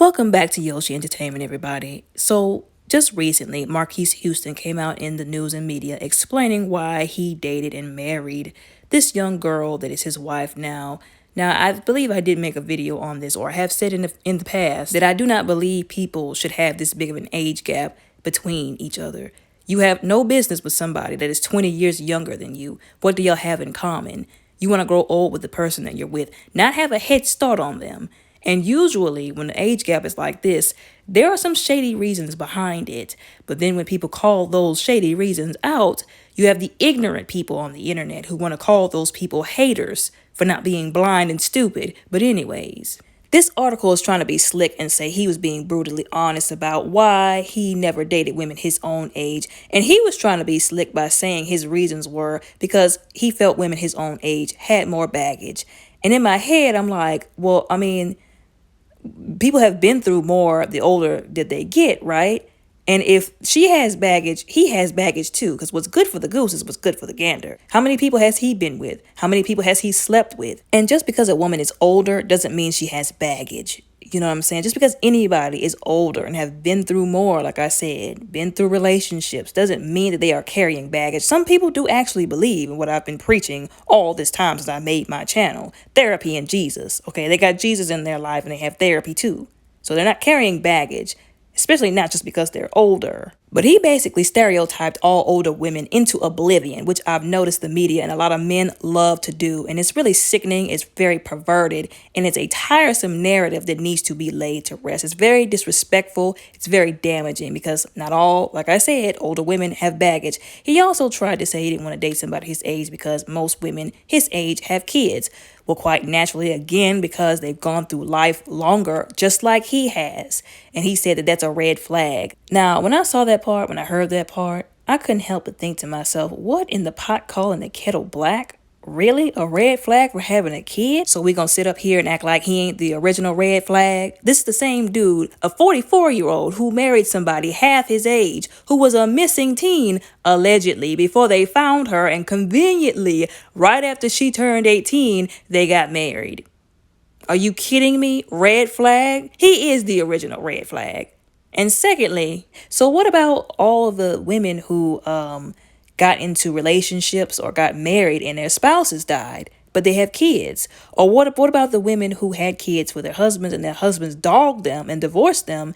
Welcome back to Yoshi Entertainment, everybody. So, just recently, Marques Houston came out in the news and media explaining why he dated and married this young girl that is his wife now. Now, I believe I did make a video on this, or I have said in the past that I do not believe people should have this big of an age gap between each other. You have no business with somebody that is 20 years younger than you. What do y'all have in common? You want to grow old with the person that you're with, not have a head start on them. And usually, when the age gap is like this, there are some shady reasons behind it. But then when people call those shady reasons out, you have the ignorant people on the internet who want to call those people haters for not being blind and stupid. But anyways, this article is trying to be slick and say he was being brutally honest about why he never dated women his own age. And he was trying to be slick by saying his reasons were because he felt women his own age had more baggage. And in my head, I'm like, well, I mean, people have been through more the older that they get, right? And if she has baggage, he has baggage too. Because what's good for the goose is what's good for the gander. How many people has he been with? How many people has he slept with? And just because a woman is older doesn't mean she has baggage. You know what I'm saying? Just because anybody is older and have been through more, like I said, been through relationships, doesn't mean that they are carrying baggage. Some people do actually believe in what I've been preaching all this time since I made my channel. Therapy and Jesus. Okay, they got Jesus in their life and they have therapy too. So they're not carrying baggage, especially not just because they're older. But he basically stereotyped all older women into oblivion, which I've noticed the media and a lot of men love to do. And it's really sickening, it's very perverted, and it's a tiresome narrative that needs to be laid to rest. It's very disrespectful, it's very damaging because not all, like I said, older women have baggage. He also tried to say he didn't want to date somebody his age because most women his age have kids. Well, quite naturally, again, because they've gone through life longer, just like he has. And he said that that's a red flag. Now, when I saw that part, when I heard that part, I couldn't help but think to myself, what in the pot calling the kettle black? Really? A red flag for having a kid? So we gonna sit up here and act like he ain't the original red flag? This is the same dude, a 44-year-old who married somebody half his age, who was a missing teen, allegedly, before they found her, and conveniently, right after she turned 18, they got married. Are you kidding me? Red flag? He is the original red flag. And secondly, so what about all of the women who got into relationships or got married and their spouses died, but they have kids? Or what about the women who had kids with their husbands and their husbands dogged them and divorced them?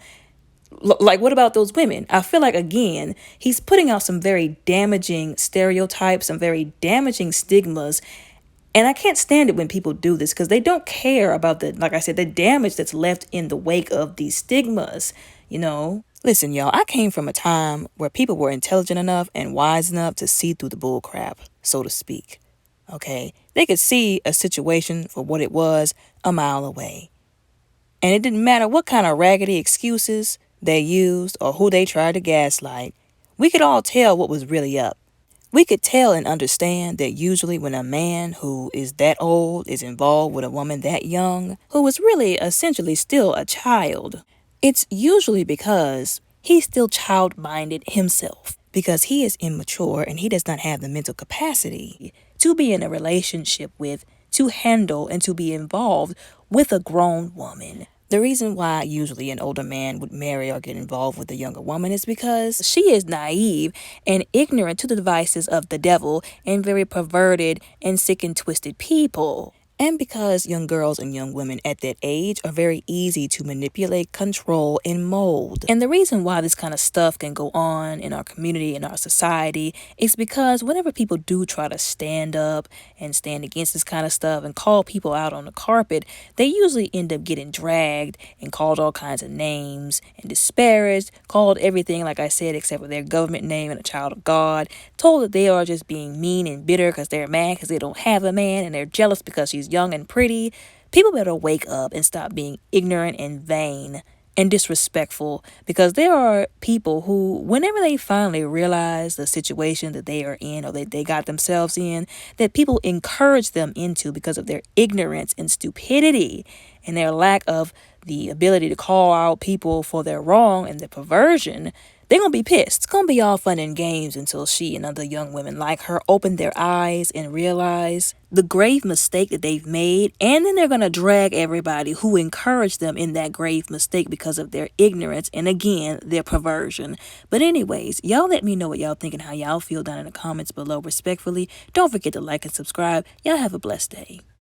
Like, what about those women? I feel like, again, he's putting out some very damaging stereotypes, some very damaging stigmas. And I can't stand it when people do this because they don't care about like I said, the damage that's left in the wake of these stigmas, you know? Listen, y'all, I came from a time where people were intelligent enough and wise enough to see through the bull crap, so to speak. Okay? They could see a situation for what it was a mile away. And it didn't matter what kind of raggedy excuses they used or who they tried to gaslight. We could all tell what was really up. We could tell and understand that usually when a man who is that old is involved with a woman that young, who is really essentially still a child, it's usually because he's still child-minded himself, because he is immature and he does not have the mental capacity to be in a relationship with, to handle, and to be involved with a grown woman. The reason why usually an older man would marry or get involved with a younger woman is because she is naive and ignorant to the devices of the devil and very perverted and sick and twisted people. And because young girls and young women at that age are very easy to manipulate, control, and mold. And the reason why this kind of stuff can go on in our community, in our society, is because whenever people do try to stand up and stand against this kind of stuff and call people out on the carpet, they usually end up getting dragged and called all kinds of names and disparaged, called everything, like I said, except for their government name and a child of God, told that they are just being mean and bitter because they're mad because they don't have a man and they're jealous because she's young and pretty. People better wake up and stop being ignorant and vain and disrespectful, because there are people who, whenever they finally realize the situation that they are in or that they got themselves in, that people encourage them into because of their ignorance and stupidity and their lack of the ability to call out people for their wrong and their perversion, They're gonna be pissed. It's gonna be all fun and games until she and other young women like her open their eyes and realize the grave mistake that they've made, and then they're gonna drag everybody who encouraged them in that grave mistake because of their ignorance and again their perversion. But anyways, y'all let me know what y'all think and how y'all feel down in the comments below respectfully. Don't forget to like and subscribe. Y'all have a blessed day.